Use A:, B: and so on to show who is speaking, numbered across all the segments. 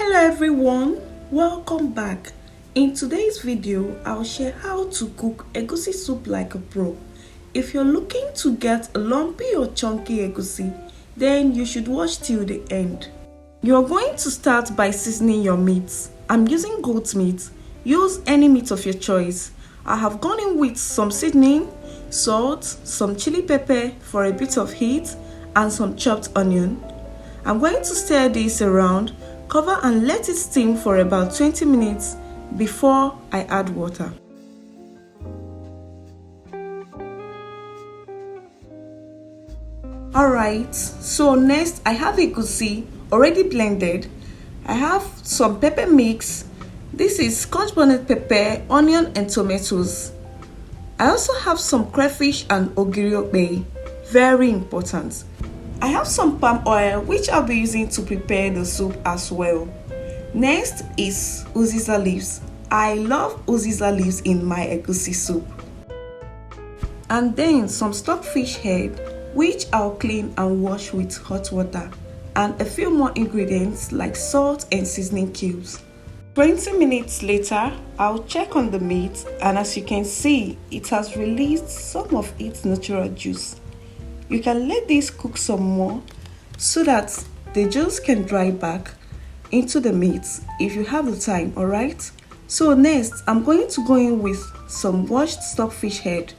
A: Hello everyone, welcome back. In today's video, I'll share how to cook egusi soup like a pro. If you're looking to get a lumpy or chunky egusi, then you should watch till the end. You're going to start by seasoning your meat. I'm using goat meat. Use any meat of your choice. I have gone in with some seasoning, salt, some chili pepper for a bit of heat, and some chopped onion. I'm going to stir this around, cover and let it steam for about 20 minutes before I add water. Alright, so next I have egusi already blended. I have some pepper mix. This is scotch bonnet pepper, onion and tomatoes. I also have some crayfish and Okpei, very important. I have some palm oil which I'll be using to prepare the soup as well. Next is uziza leaves. I love uziza leaves in my egusi soup. And then some stockfish head which I'll clean and wash with hot water, and a few more ingredients like salt and seasoning cubes. 20 minutes later, I'll check on the meat, and as you can see, it has released some of its natural juice. You can let this cook some more so that the juice can dry back into the meat if you have the time, alright? So next, I'm going to go in with some washed stockfish head,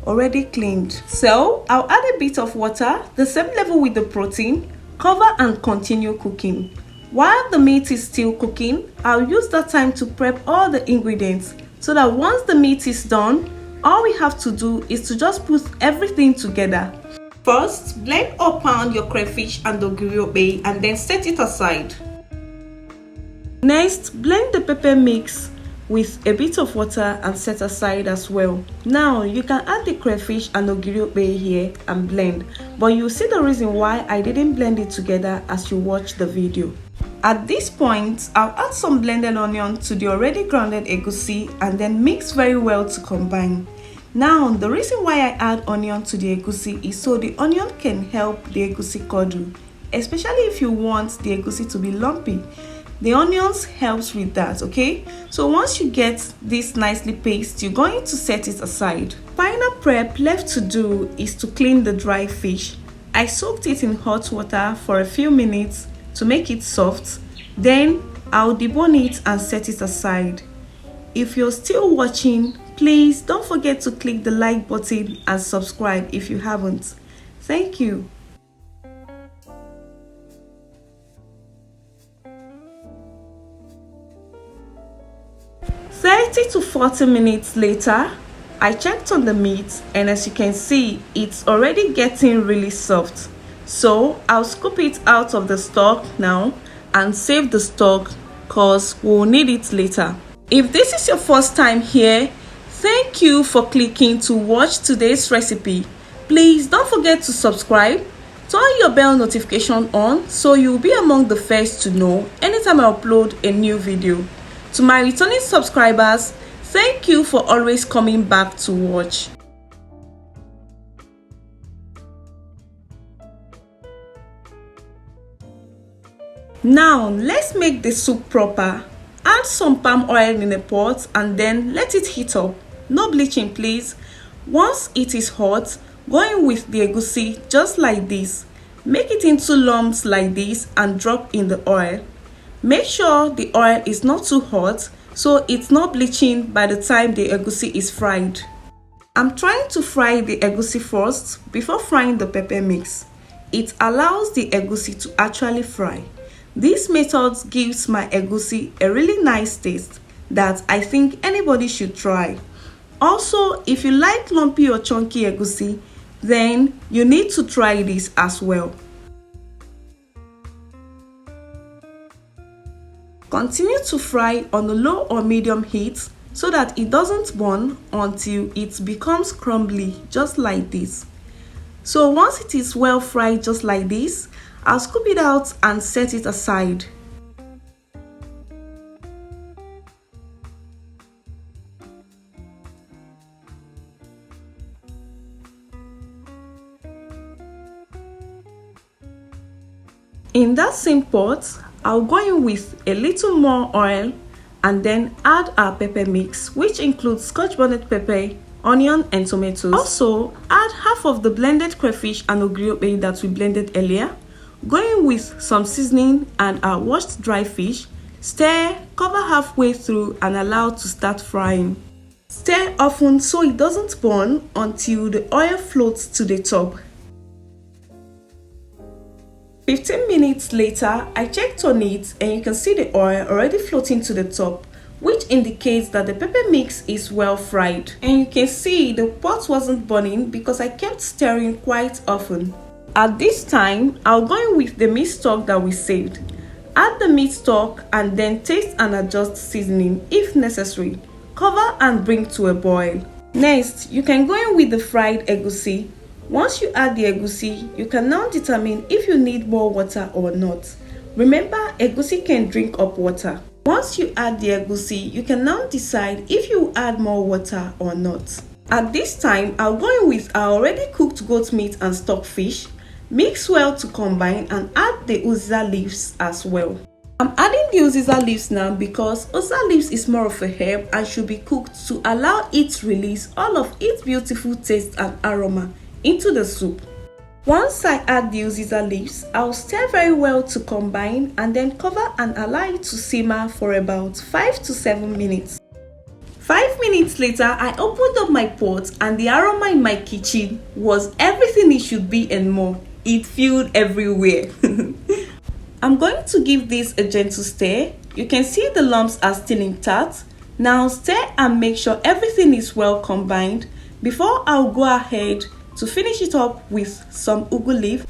A: already cleaned. So I'll add a bit of water, the same level with the protein, cover and continue cooking. While the meat is still cooking, I'll use that time to prep all the ingredients so that once the meat is done, all we have to do is to just put everything together. First, blend or pound your crayfish and Okpei and then set it aside. Next, blend the pepper mix with a bit of water and set aside as well. Now, you can add the crayfish and Okpei here and blend, but you'll see the reason why I didn't blend it together as you watch the video. At this point, I'll add some blended onion to the already grounded egusi and then mix very well to combine. Now, the reason why I add onion to the egusi is so the onion can help the egusi curdle, especially if you want the egusi to be lumpy. The onions helps with that, okay? So once you get this nicely pasted, you're going to set it aside. Final prep left to do is to clean the dry fish. I soaked it in hot water for a few minutes to make it soft. Then I'll debone it and set it aside. If you're still watching, please don't forget to click the like button and subscribe if you haven't. Thank you. "30 to 40 minutes later, I checked on the meat, and as you can see, it's already getting really soft. So I'll scoop it out of the stock now and save the stock cause we'll need it later. If this is your first time here, thank you for clicking to watch today's recipe. Please don't forget to subscribe, turn your bell notification on so you'll be among the first to know anytime I upload a new video. To my returning subscribers, thank you for always coming back to watch. Now let's make the soup proper. Add some palm oil in a pot and then let it heat up. No bleaching please. Once it is hot, go in with the egusi just like this. Make it into lumps like this and drop in the oil. Make sure the oil is not too hot so it's not bleaching by the time the egusi is fried. I'm trying to fry the egusi first before frying the pepper mix. It allows the egusi to actually fry. This method gives my egusi a really nice taste that I think anybody should try. Also, if you like lumpy or chunky egusi, then you need to try this as well. Continue to fry on a low or medium heat so that it doesn't burn until it becomes crumbly just like this. So once it is well fried just like this, I'll scoop it out and set it aside. In that same pot, I'll go in with a little more oil and then add our pepper mix, which includes scotch bonnet pepper, onion and tomatoes. Also add half of the blended crayfish and Okpei that we blended earlier. Go in with some seasoning and our washed dry fish. Stir, cover halfway through and allow to start frying. Stir often so it doesn't burn until the oil floats to the top. 15 minutes later, I checked on it and you can see the oil already floating to the top, which indicates that the pepper mix is well fried. And you can see the pot wasn't burning because I kept stirring quite often. At this time, I'll go in with the meat stock that we saved. Add the meat stock and then taste and adjust seasoning if necessary. Cover and bring to a boil. Next, you can go in with the fried egusi. Once you add the egusi, you can now determine if you need more water or not. Remember, egusi can drink up water. Once you add the egusi, you can now decide if you add more water or not. At this time, I'll go in with our already cooked goat meat and stockfish. Mix well to combine and add the uziza leaves as well. I'm adding the uziza leaves now because uziza leaves is more of a herb and should be cooked to allow it to release all of its beautiful taste and aroma into the soup. Once I add the uziza leaves, I'll stir very well to combine and then cover and allow it to simmer for about 5 to 7 minutes. 5 minutes later, I opened up my pot and the aroma in my kitchen was everything it should be and more. It filled everywhere. I'm going to give this a gentle stir. You can see the lumps are still intact. Now stir and make sure everything is well combined before I'll go ahead to finish it up with some ugu leaf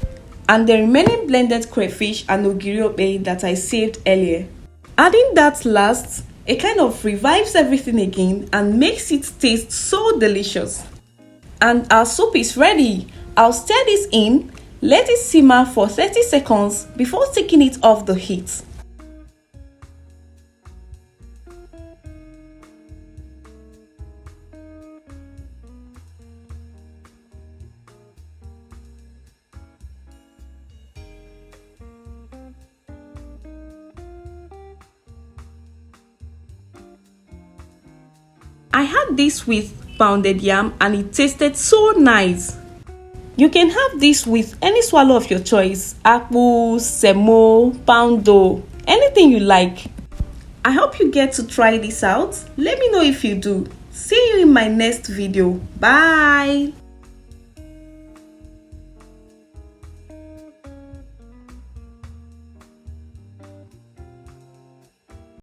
A: and the remaining blended crayfish and Okpei that I saved earlier. Adding that last, it kind of revives everything again and makes it taste so delicious. And our soup is ready. I'll stir this in, let it simmer for 30 seconds before taking it off the heat. I had this with pounded yam and it tasted so nice. You can have this with any swallow of your choice, akpu, semo, poundo, anything you like. I hope you get to try this out. Let me know if you do. See you in my next video. Bye.